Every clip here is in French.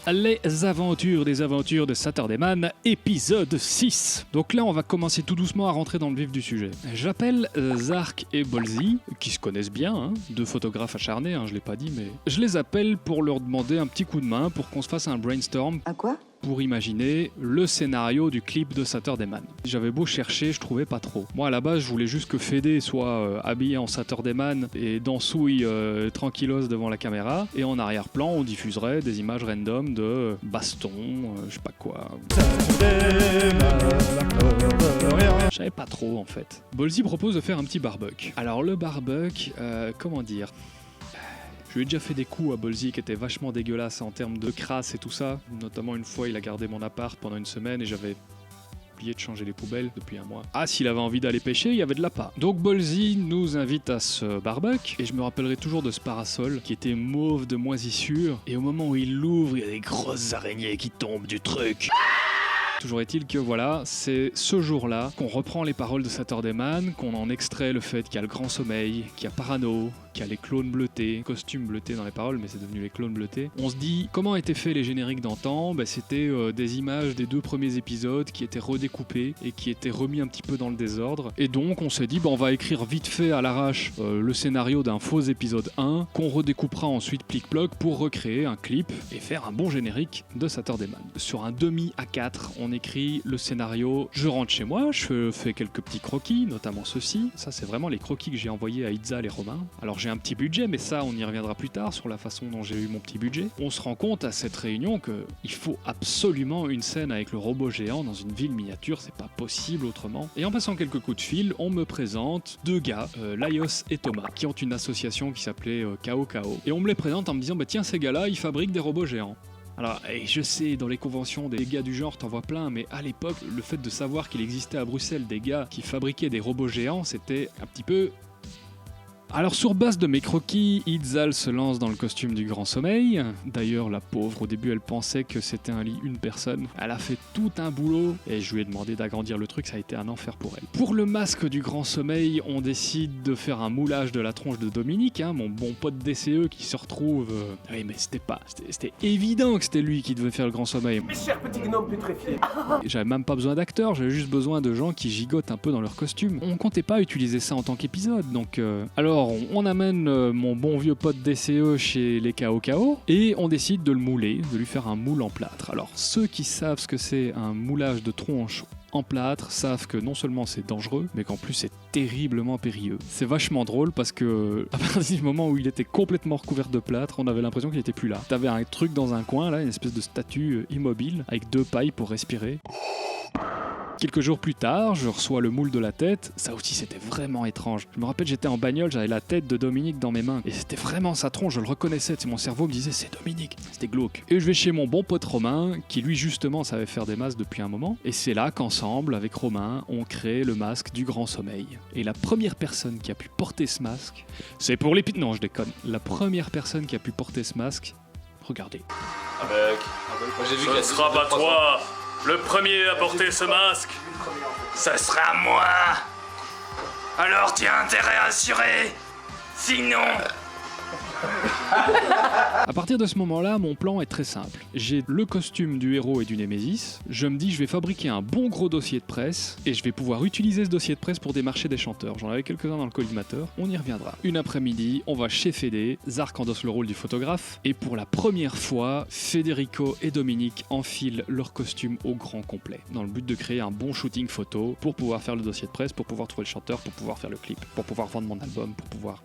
Les aventures de Saturday Man, épisode 6. Donc là, on va commencer tout doucement à rentrer dans le vif du sujet. J'appelle Zark et Bolzi, qui se connaissent bien, deux photographes acharnés, je l'ai pas dit, mais je les appelle pour leur demander un petit coup de main pour qu'on se fasse un brainstorm. À quoi ? Pour imaginer le scénario du clip de Saturday Man. J'avais beau chercher, je trouvais pas trop. Moi à la base je voulais juste que Fédé soit habillé en Saturday Man et dansouille tranquillos devant la caméra, et en arrière-plan on diffuserait des images random de baston, je sais pas quoi. Je savais pas trop en fait. Bolzi propose de faire un petit barbecue. Alors le barbecue, comment dire ? Je lui ai déjà fait des coups à Bolzi qui étaient vachement dégueulasses en termes de crasse et tout ça. Notamment une fois, il a gardé mon appart pendant une semaine et j'avais oublié de changer les poubelles depuis un mois. Ah, s'il avait envie d'aller pêcher, il y avait de l'appât. Donc Bolzi nous invite à ce barbecue et je me rappellerai toujours de ce parasol qui était mauve de moisissure. Et au moment où il l'ouvre, il y a des grosses araignées qui tombent du truc. Toujours est-il que voilà, c'est ce jour-là qu'on reprend les paroles de Saturday Man, qu'on en extrait le fait qu'il y a le grand sommeil, qu'il y a Parano, qu'il y a les clones bleutés, costumes bleutés dans les paroles, mais c'est devenu les clones bleutés. On se dit, comment étaient faits les génériques d'antan ? C'était des images des 2 premiers épisodes qui étaient redécoupées et qui étaient remis un petit peu dans le désordre. Et donc on s'est dit, on va écrire vite fait à l'arrache le scénario d'un faux épisode 1, qu'on redécoupera ensuite plic-ploc pour recréer un clip et faire un bon générique de Saturday Man. Sur un demi A4, on écrit le scénario, je rentre chez moi, je fais quelques petits croquis, notamment ceci. Ça, c'est vraiment les croquis que j'ai envoyés à Itzal et Romain. Alors, j'ai un petit budget, mais ça, on y reviendra plus tard sur la façon dont j'ai eu mon petit budget. On se rend compte à cette réunion qu'il faut absolument une scène avec le robot géant dans une ville miniature, c'est pas possible autrement. Et en passant quelques coups de fil, on me présente 2 gars, Laios et Thomas, qui ont une association qui s'appelait KO. Et on me les présente en me disant, tiens, ces gars-là, ils fabriquent des robots géants. Alors, je sais, dans les conventions des gars du genre, t'en vois plein, mais à l'époque, le fait de savoir qu'il existait à Bruxelles des gars qui fabriquaient des robots géants, c'était un petit peu... Alors sur base de mes croquis, Itzal se lance dans le costume du grand sommeil. D'ailleurs, la pauvre, au début, elle pensait que c'était un lit une personne. Elle a fait tout un boulot et je lui ai demandé d'agrandir le truc, ça a été un enfer pour elle. Pour le masque du grand sommeil, on décide de faire un moulage de la tronche de Dominique, mon bon pote DCE qui se retrouve... Oui, mais c'était évident que c'était lui qui devait faire le grand sommeil. Mes chers petits gnomes putréfiés. J'avais même pas besoin d'acteurs, j'avais juste besoin de gens qui gigotent un peu dans leur costume. On comptait pas utiliser ça en tant qu'épisode, donc... Alors, on amène mon bon vieux pote DCE chez les KO et on décide de le mouler, de lui faire un moule en plâtre. Alors, ceux qui savent ce que c'est un moulage de tronche en plâtre savent que non seulement c'est dangereux, mais qu'en plus c'est terriblement périlleux. C'est vachement drôle parce que à partir du moment où il était complètement recouvert de plâtre, on avait l'impression qu'il était plus là. T'avais un truc dans un coin, là, une espèce de statue immobile, avec 2 pailles pour respirer. Quelques jours plus tard, je reçois le moule de la tête. Ça aussi, c'était vraiment étrange. Je me rappelle, j'étais en bagnole, j'avais la tête de Dominique dans mes mains. Et c'était vraiment sa tronche, je le reconnaissais. Mon cerveau me disait, c'est Dominique. C'était glauque. Et je vais chez mon bon pote Romain, qui lui, justement, savait faire des masques depuis un moment. Et c'est là qu'ensemble, avec Romain, on crée le masque du grand sommeil. Et la première personne qui a pu porter ce masque, c'est pour les... Non, je déconne. La première personne qui a pu porter ce masque, regardez. Avec. Moi, j'ai vu ce ne sera pas toi. Le premier à porter ce masque, ce sera moi. Alors tu as intérêt à assurer. Sinon... À partir de ce moment-là, mon plan est très simple. J'ai le costume du héros et du Némésis. Je me dis, je vais fabriquer un bon gros dossier de presse et je vais pouvoir utiliser ce dossier de presse pour démarcher des chanteurs. J'en avais quelques-uns dans le collimateur, on y reviendra. Une après-midi, on va chez Fédé, Zark endosse le rôle du photographe et pour la première fois, Federico et Dominique enfilent leur costume au grand complet dans le but de créer un bon shooting photo pour pouvoir faire le dossier de presse, pour pouvoir trouver le chanteur, pour pouvoir faire le clip, pour pouvoir vendre mon album, pour pouvoir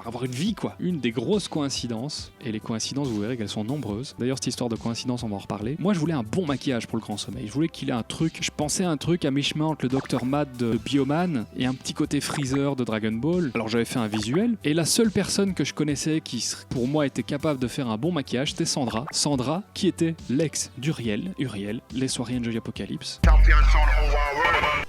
avoir une vie, quoi. Une des grosses coïncidences, et les coïncidences, vous verrez qu'elles sont nombreuses. D'ailleurs, cette histoire de coïncidence, on va en reparler. Moi, je voulais un bon maquillage pour le grand sommeil. Je voulais qu'il ait un truc. Je pensais à un truc à mi-chemin entre le Dr. Matt de Bioman et un petit côté Freezer de Dragon Ball. Alors, j'avais fait un visuel, et la seule personne que je connaissais qui, pour moi, était capable de faire un bon maquillage, c'était Sandra. Sandra, qui était l'ex d'Uriel. Uriel, les soirées Enjoy Apocalypse.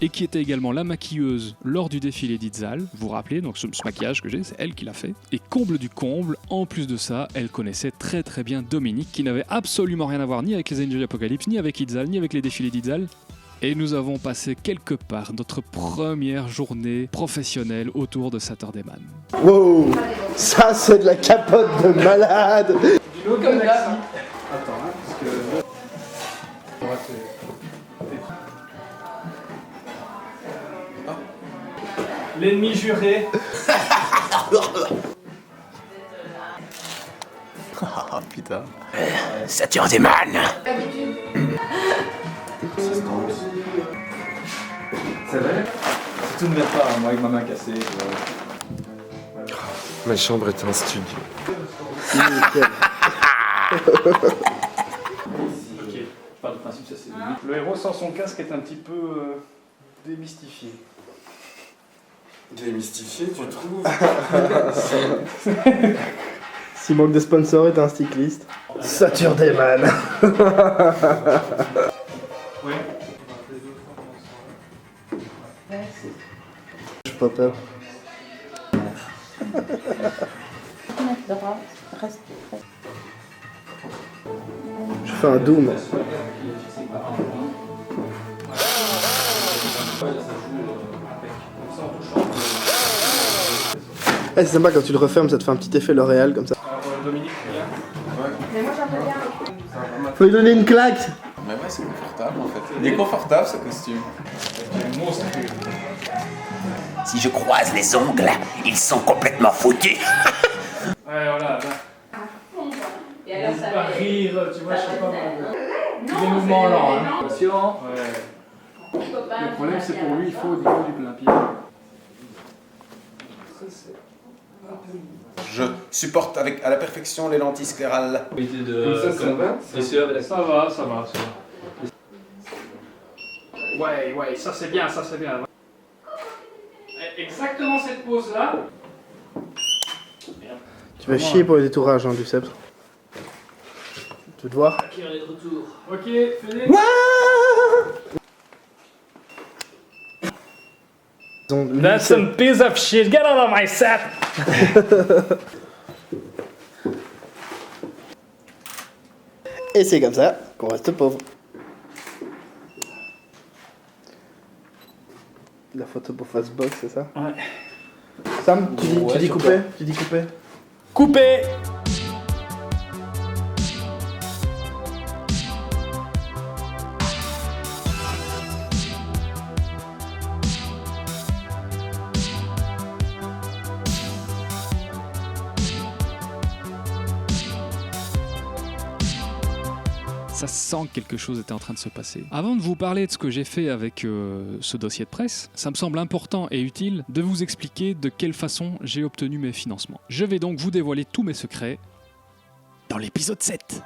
Et qui était également la maquilleuse lors du défilé d'Itzal. Vous vous rappelez, donc ce maquillage que j'ai, c'est elle qui l'a fait. Et comble du comble, en plus de ça, elle connaissait très très bien Dominique, qui n'avait absolument rien à voir ni avec les Enjoy Apocalypse, ni avec Itzal, ni avec les défilés d'Itzal. Et nous avons passé quelque part notre première journée professionnelle autour de Saturday Man. Wow, ça c'est de la capote de malade. Du low comme d'hab. L'ennemi juré. Ah putain. Saturne des man. C'est vrai? Si tout ne vient pas, moi avec ma main cassée. Ma chambre est un studio. Par le principe, ça c'est limite. Le héros sans son casque est un petit peu démystifié. Démystifié, tu trouves? S'il manque de sponsors, est un cycliste. Saturday Man. Ouais. Je suis pas peur. Je fais un doom. Eh, c'est sympa quand tu le refermes, ça te fait un petit effet L'Oréal comme ça. Dominique, viens. Faut lui donner une claque. Mais ouais, c'est confortable en fait. Il est confortable ce costume. Si je croise les ongles, ils sont complètement foutus. Ouais, voilà. Et alors, ça Pas fait... rire, tu vois, je sais pas. Non, Des mouvements lents, hein. non. Patient. Ouais. Le problème, c'est pour lui, il faut du plein pied. Je supporte à la perfection les lentilles sclérales. Comme ça, ça va? Ça va, ça va. Ouais, ça c'est bien, ça c'est bien. Exactement cette pose-là. Tu vas chier pour les détourages, hein, du Duceps. Tu te vois? Ok, fini. That's some piece of shit, get out of my set! Et c'est comme ça qu'on reste pauvre. La photo pour Fastbox, c'est ça? Ouais. Sam, tu dis couper? Tu dis couper? Coupé! Ça sent que quelque chose était en train de se passer. Avant de vous parler de ce que j'ai fait avec ce dossier de presse, ça me semble important et utile de vous expliquer de quelle façon j'ai obtenu mes financements. Je vais donc vous dévoiler tous mes secrets dans l'épisode 7.